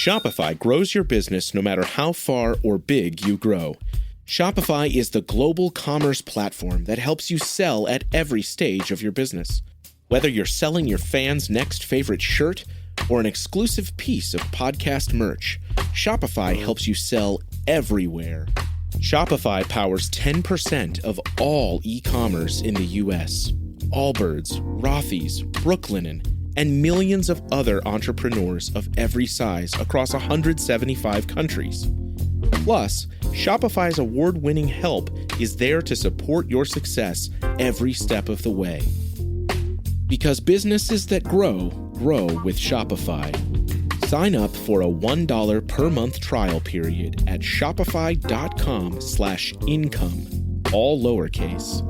Shopify grows your business no matter how far or big you grow. Shopify is the global commerce platform that helps you sell at every stage of your business. Whether you're selling your fans' next favorite shirt or an exclusive piece of podcast merch, Shopify helps you sell everywhere. Shopify powers 10% of all e-commerce in the U.S. Allbirds, Rothy's, Brooklinen, and millions of other entrepreneurs of every size across 175 countries. Plus, Shopify's award-winning help is there to support your success every step of the way. Because businesses that grow, grow with Shopify. Sign up for a $1 per month trial period at shopify.com/income, all lowercase.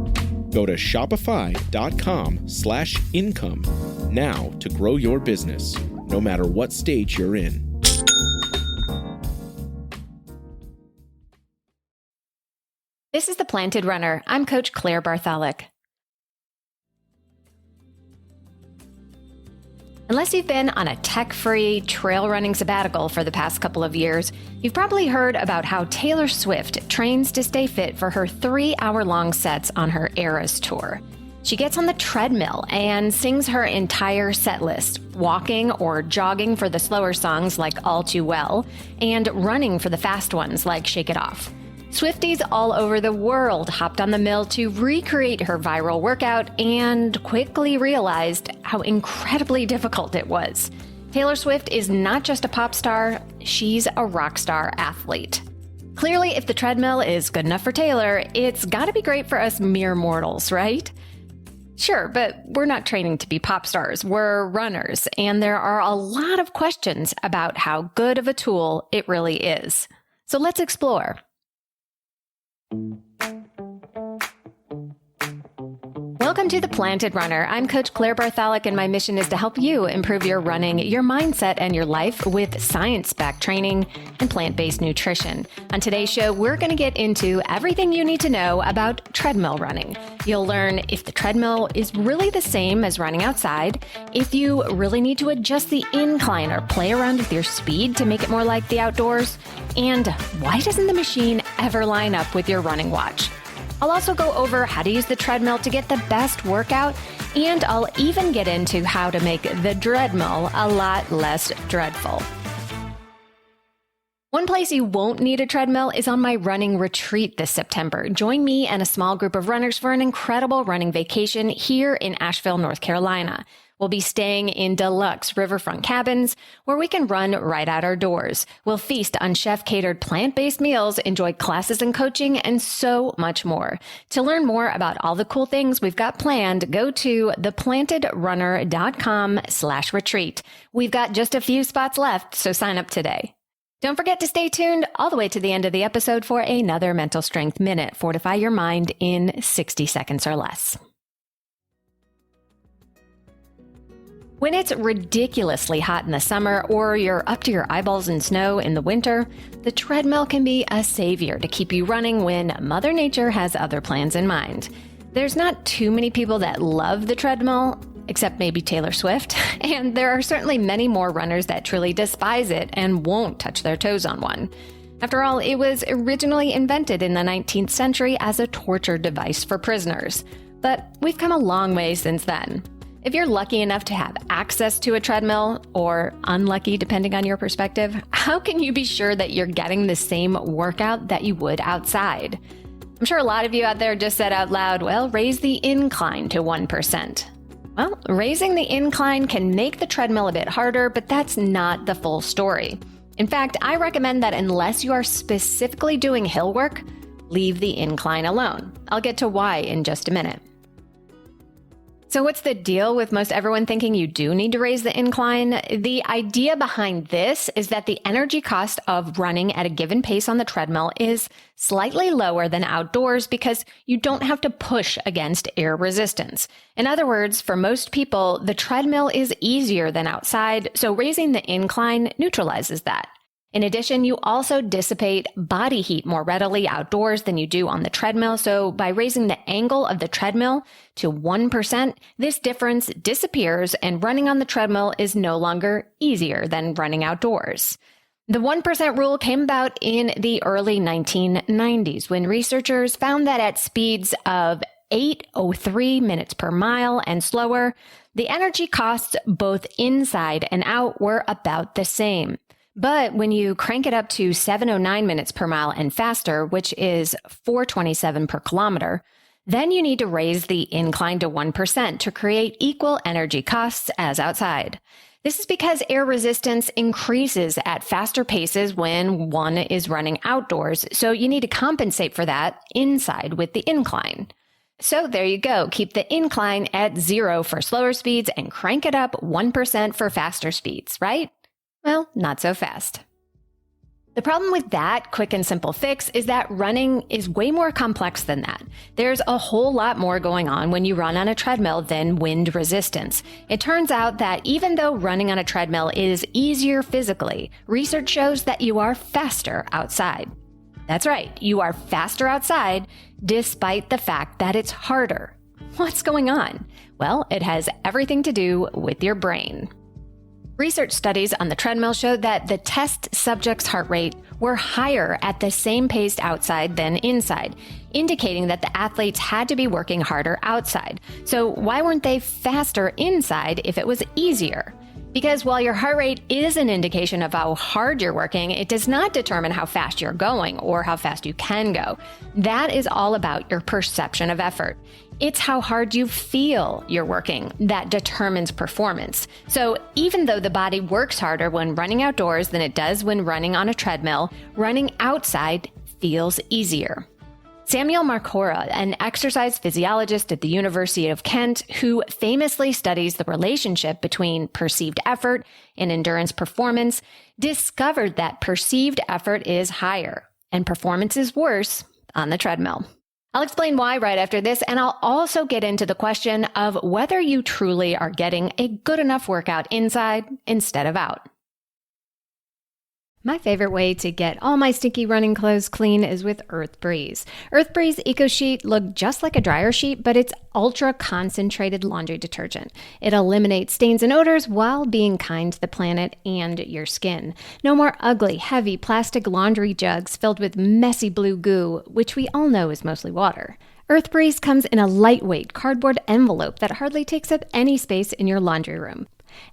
Go to shopify.com/income now to grow your business, no matter what stage you're in. This is The Planted Runner. I'm Coach Claire Bartholic. Unless you've been on a tech-free trail running sabbatical for the past couple of years, you've probably heard about how Taylor Swift trains to stay fit for her 3-hour-long sets on her Eras tour. She gets on the treadmill and sings her entire set list, walking or jogging for the slower songs like All Too Well, and running for the fast ones like Shake It Off. Swifties all over the world hopped on the mill to recreate her viral workout and quickly realized how incredibly difficult it was. Taylor Swift is not just a pop star, she's a rock star athlete. Clearly, if the treadmill is good enough for Taylor, it's gotta be great for us mere mortals, right? Sure, but we're not training to be pop stars, we're runners, and there are a lot of questions about how good of a tool it really is. So let's explore. Welcome to The Planted Runner. I'm Coach Claire Bartholic, and my mission is to help you improve your running, your mindset, and your life with science-backed training and plant-based nutrition. On today's show, we're going to get into everything you need to know about treadmill running. You'll learn if the treadmill is really the same as running outside, if you really need to adjust the incline or play around with your speed to make it more like the outdoors, and why doesn't the machine ever line up with your running watch? I'll also go over how to use the treadmill to get the best workout, and I'll even get into how to make the dreadmill a lot less dreadful. One place you won't need a treadmill is on my running retreat this September. Join me and a small group of runners for an incredible running vacation here in Asheville, North Carolina. We'll be staying in deluxe riverfront cabins where we can run right out our doors. We'll feast on chef-catered plant-based meals, enjoy classes and coaching, and so much more. To learn more about all the cool things we've got planned, go to theplantedrunner.com/retreat. We've got just a few spots left, so sign up today. Don't forget to stay tuned all the way to the end of the episode for another Mental Strength Minute. Fortify your mind in 60 seconds or less. When it's ridiculously hot in the summer or you're up to your eyeballs in snow in the winter, the treadmill can be a savior to keep you running when Mother Nature has other plans in mind. There's not too many people that love the treadmill, except maybe Taylor Swift, and there are certainly many more runners that truly despise it and won't touch their toes on one. After all, it was originally invented in the 19th century as a torture device for prisoners. But we've come a long way since then. If you're lucky enough to have access to a treadmill, or unlucky depending on your perspective, how can you be sure that you're getting the same workout that you would outside? I'm sure a lot of you out there just said out loud, well, raise the incline to 1%. Well, raising the incline can make the treadmill a bit harder, but that's not the full story. In fact, I recommend that unless you are specifically doing hill work, leave the incline alone. I'll get to why in just a minute. So what's the deal with most everyone thinking you do need to raise the incline? The idea behind this is that the energy cost of running at a given pace on the treadmill is slightly lower than outdoors because you don't have to push against air resistance. In other words, for most people, the treadmill is easier than outside, so raising the incline neutralizes that. In addition, you also dissipate body heat more readily outdoors than you do on the treadmill. So by raising the angle of the treadmill to 1%, this difference disappears and running on the treadmill is no longer easier than running outdoors. The 1% rule came about in the early 1990s when researchers found that at speeds of 803 minutes per mile and slower, the energy costs both inside and out were about the same. But when you crank it up to 709 minutes per mile and faster, which is 427 per kilometer, then you need to raise the incline to 1% to create equal energy costs as outside. This is because air resistance increases at faster paces when one is running outdoors, so you need to compensate for that inside with the incline. So there you go. Keep the incline at 0 for slower speeds and crank it up 1% for faster speeds, right? Well, not so fast. The problem with that quick and simple fix is that running is way more complex than that. There's a whole lot more going on when you run on a treadmill than wind resistance. It turns out that even though running on a treadmill is easier physically, research shows that you are faster outside. That's right, you are faster outside despite the fact that it's harder. What's going on? Well, it has everything to do with your brain. Research studies on the treadmill showed that the test subjects' heart rate were higher at the same pace outside than inside, indicating that the athletes had to be working harder outside. So why weren't they faster inside if it was easier? Because while your heart rate is an indication of how hard you're working, it does not determine how fast you're going or how fast you can go. That is all about your perception of effort. It's how hard you feel you're working that determines performance. So even though the body works harder when running outdoors than it does when running on a treadmill, running outside feels easier. Samuel Marcora, an exercise physiologist at the University of Kent, who famously studies the relationship between perceived effort and endurance performance, discovered that perceived effort is higher and performance is worse on the treadmill. I'll explain why right after this, and I'll also get into the question of whether you truly are getting a good enough workout inside instead of out. My favorite way to get all my stinky running clothes clean is with Earth Breeze. Earth Breeze Eco Sheet look just like a dryer sheet, but it's ultra concentrated laundry detergent. It eliminates stains and odors while being kind to the planet and your skin. No more ugly, heavy plastic laundry jugs filled with messy blue goo, which we all know is mostly water. Earth Breeze comes in a lightweight cardboard envelope that hardly takes up any space in your laundry room.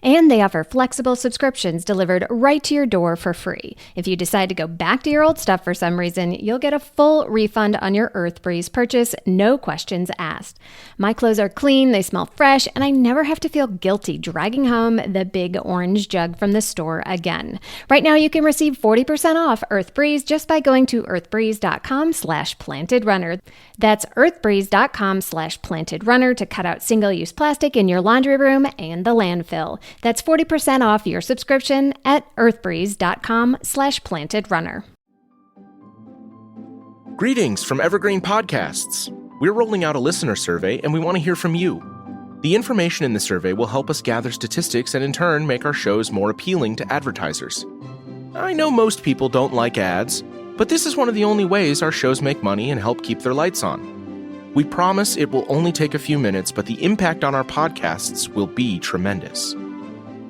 And they offer flexible subscriptions delivered right to your door for free. If you decide to go back to your old stuff for some reason, you'll get a full refund on your Earth Breeze purchase, no questions asked. My clothes are clean, they smell fresh, and I never have to feel guilty dragging home the big orange jug from the store again. Right now, you can receive 40% off Earth Breeze just by going to earthbreeze.com/plantedrunner. That's earthbreeze.com/plantedrunner to cut out single-use plastic in your laundry room and the landfill. That's 40% off your subscription at earthbreeze.com/plantedrunner. Greetings from Evergreen Podcasts. We're rolling out a listener survey and we want to hear from you. The information in the survey will help us gather statistics and in turn make our shows more appealing to advertisers. I know most people don't like ads, but this is one of the only ways our shows make money and help keep their lights on. We promise it will only take a few minutes, but the impact on our podcasts will be tremendous.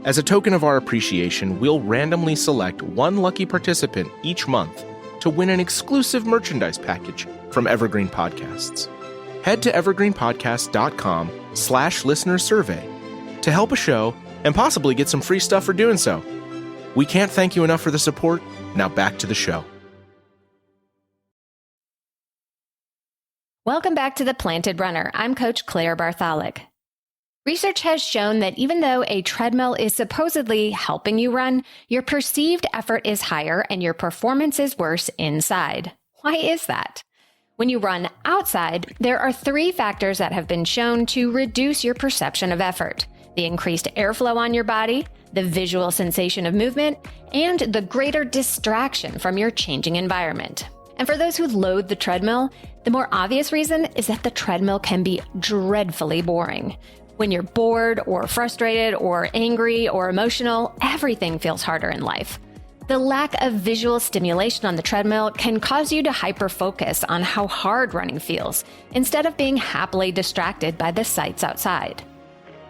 As a token of our appreciation, we'll randomly select one lucky participant each month to win an exclusive merchandise package from Evergreen Podcasts. Head to evergreenpodcast.com/listenersurvey to help a show and possibly get some free stuff for doing so. We can't thank you enough for the support. Now back to the show. Welcome back to The Planted Runner. I'm Coach Claire Bartholic. Research has shown that even though a treadmill is supposedly helping you run, your perceived effort is higher and your performance is worse inside. Why is that? When you run outside, there are 3 factors that have been shown to reduce your perception of effort: the increased airflow on your body, the visual sensation of movement, and the greater distraction from your changing environment. And for those who loathe the treadmill, the more obvious reason is that the treadmill can be dreadfully boring. When you're bored or frustrated or angry or emotional, everything feels harder in life. The lack of visual stimulation on the treadmill can cause you to hyper-focus on how hard running feels, instead of being happily distracted by the sights outside.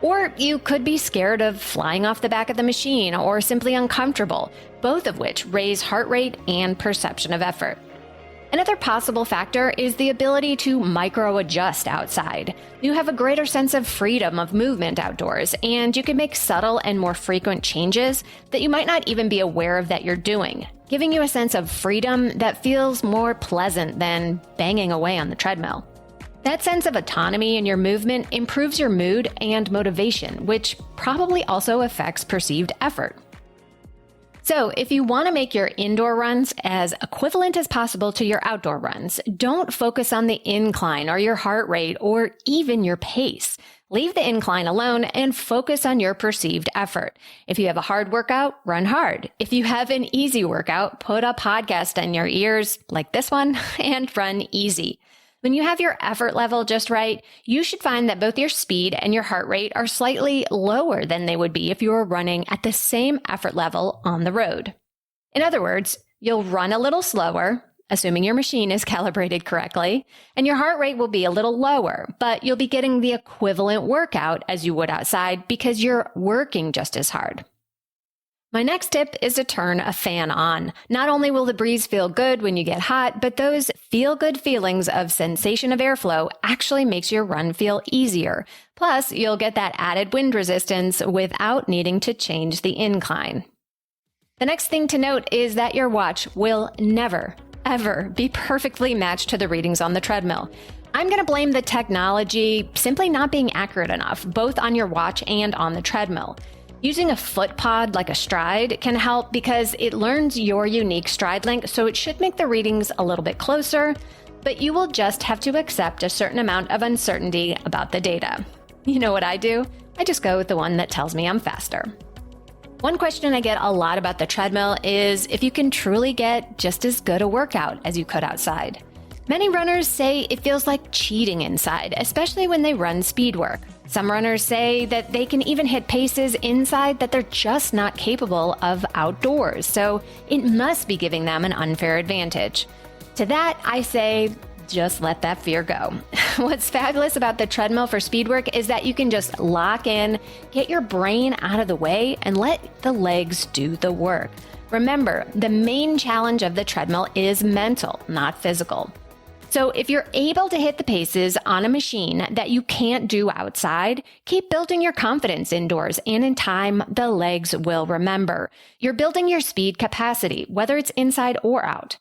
Or you could be scared of flying off the back of the machine or simply uncomfortable, both of which raise heart rate and perception of effort. Another possible factor is the ability to micro-adjust outside. You have a greater sense of freedom of movement outdoors, and you can make subtle and more frequent changes that you might not even be aware of that you're doing, giving you a sense of freedom that feels more pleasant than banging away on the treadmill. That sense of autonomy in your movement improves your mood and motivation, which probably also affects perceived effort. So, if you want to make your indoor runs as equivalent as possible to your outdoor runs, don't focus on the incline or your heart rate or even your pace. Leave the incline alone and focus on your perceived effort. If you have a hard workout, run hard. If you have an easy workout, put a podcast in your ears like this one and run easy. When you have your effort level just right, you should find that both your speed and your heart rate are slightly lower than they would be if you were running at the same effort level on the road. In other words, you'll run a little slower, assuming your machine is calibrated correctly, and your heart rate will be a little lower, but you'll be getting the equivalent workout as you would outside because you're working just as hard. My next tip is to turn a fan on. Not only will the breeze feel good when you get hot, but those feel-good feelings of sensation of airflow actually makes your run feel easier. Plus, you'll get that added wind resistance without needing to change the incline. The next thing to note is that your watch will never, ever be perfectly matched to the readings on the treadmill. I'm going to blame the technology simply not being accurate enough, both on your watch and on the treadmill. Using a foot pod like a stride can help because it learns your unique stride length, so it should make the readings a little bit closer, but you will just have to accept a certain amount of uncertainty about the data. You know what I do? I just go with the one that tells me I'm faster. One question I get a lot about the treadmill is if you can truly get just as good a workout as you could outside. Many runners say it feels like cheating inside, especially when they run speed work. Some runners say that they can even hit paces inside that they're just not capable of outdoors, so it must be giving them an unfair advantage. To that, I say, just let that fear go. What's fabulous about the treadmill for speed work is that you can just lock in, get your brain out of the way, and let the legs do the work. Remember, the main challenge of the treadmill is mental, not physical. So if you're able to hit the paces on a machine that you can't do outside, keep building your confidence indoors, and in time, the legs will remember. You're building your speed capacity, whether it's inside or out.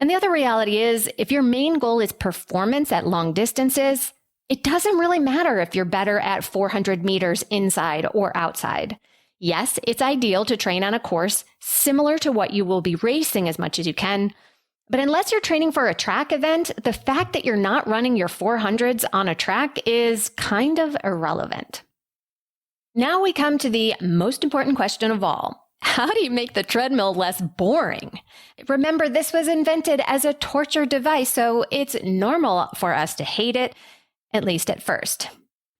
And the other reality is, if your main goal is performance at long distances, it doesn't really matter if you're better at 400 meters inside or outside. Yes, it's ideal to train on a course similar to what you will be racing as much as you can, but unless you're training for a track event, the fact that you're not running your 400s on a track is kind of irrelevant. Now we come to the most important question of all. How do you make the treadmill less boring? Remember, this was invented as a torture device, so it's normal for us to hate it, at least at first.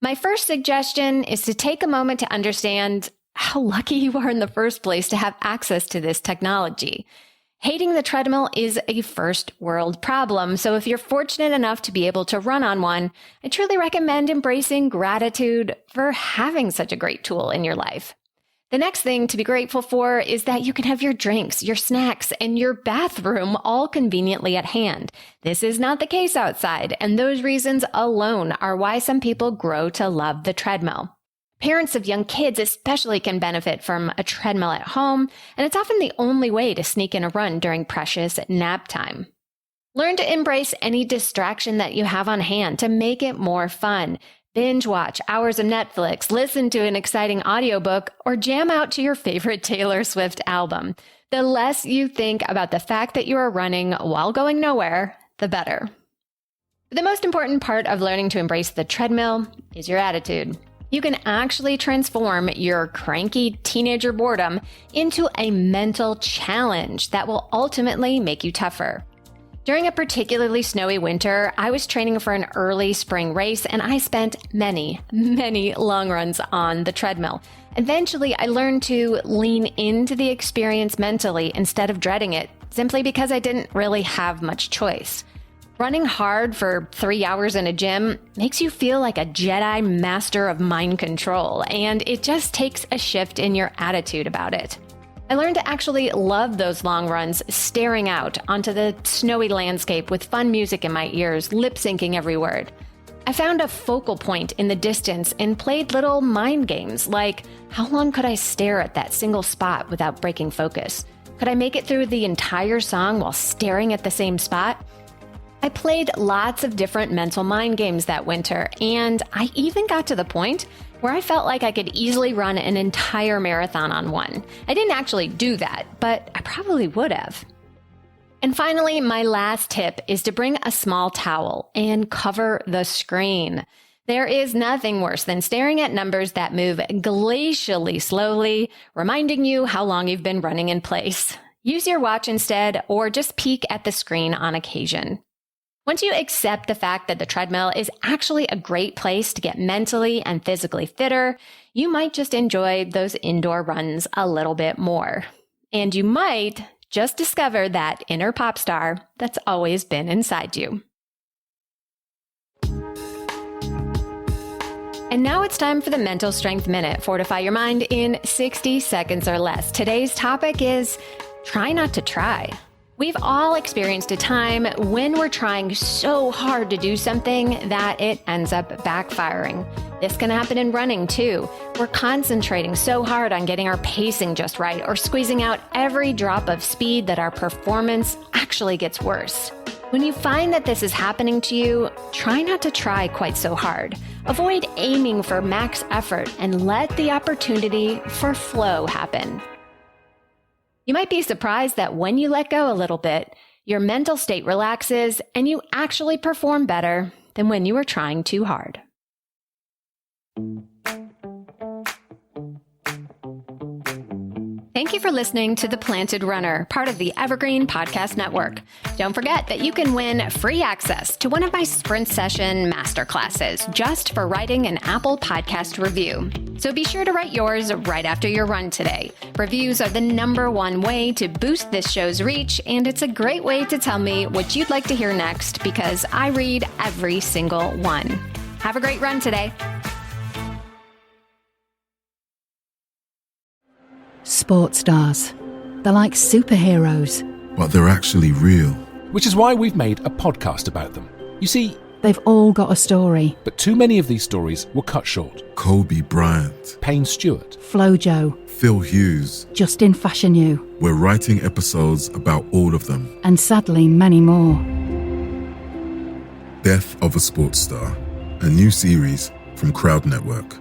My first suggestion is to take a moment to understand how lucky you are in the first place to have access to this technology. Hating the treadmill is a first world problem, so if you're fortunate enough to be able to run on one, I truly recommend embracing gratitude for having such a great tool in your life. The next thing to be grateful for is that you can have your drinks, your snacks, and your bathroom all conveniently at hand. This is not the case outside, and those reasons alone are why some people grow to love the treadmill. Parents of young kids especially can benefit from a treadmill at home, and it's often the only way to sneak in a run during precious nap time. Learn to embrace any distraction that you have on hand to make it more fun. Binge watch hours of Netflix, listen to an exciting audiobook, or jam out to your favorite Taylor Swift album. The less you think about the fact that you are running while going nowhere, the better. The most important part of learning to embrace the treadmill is your attitude. You can actually transform your cranky teenager boredom into a mental challenge that will ultimately make you tougher. During a particularly snowy winter, I was training for an early spring race, and I spent many long runs on the treadmill. Eventually, I learned to lean into the experience mentally instead of dreading it, simply because I didn't really have much choice. Running hard for 3 hours in a gym makes you feel like a Jedi master of mind control, and it just takes a shift in your attitude about it. I learned to actually love those long runs, staring out onto the snowy landscape with fun music in my ears, lip syncing every word. I found a focal point in the distance and played little mind games like, how long could I stare at that single spot without breaking focus? Could I make it through the entire song while staring at the same spot? I played lots of different mental mind games that winter, and I even got to the point where I felt like I could easily run an entire marathon on one. I didn't actually do that, but I probably would have. And finally, my last tip is to bring a small towel and cover the screen. There is nothing worse than staring at numbers that move glacially slowly, reminding you how long you've been running in place. Use your watch instead, or just peek at the screen on occasion. Once you accept the fact that the treadmill is actually a great place to get mentally and physically fitter, you might just enjoy those indoor runs a little bit more. And you might just discover that inner pop star that's always been inside you. And now it's time for the Mental Strength Minute. Fortify your mind in 60 seconds or less. Today's topic is try not to try. We've all experienced a time when we're trying so hard to do something that it ends up backfiring. This can happen in running too. We're concentrating so hard on getting our pacing just right or squeezing out every drop of speed that our performance actually gets worse. When you find that this is happening to you, try not to try quite so hard. Avoid aiming for max effort and let the opportunity for flow happen. You might be surprised that when you let go a little bit, your mental state relaxes and you actually perform better than when you were trying too hard. Thank you for listening to The Planted Runner, part of the Evergreen Podcast Network. Don't forget that you can win free access to one of my Sprint Session masterclasses just for writing an Apple Podcast review. So be sure to write yours right after your run today. Reviews are the #1 way to boost this show's reach, and it's a great way to tell me what you'd like to hear next because I read every single one. Have a great run today. Sports stars. They're like superheroes. But they're actually real. Which is why we've made a podcast about them. You see, they've all got a story. But too many of these stories were cut short. Kobe Bryant, Payne Stewart, Flojo, Phil Hughes, Justin Fashanu. We're writing episodes about all of them. And sadly, many more. Death of a Sports Star, a new series from Crowd Network.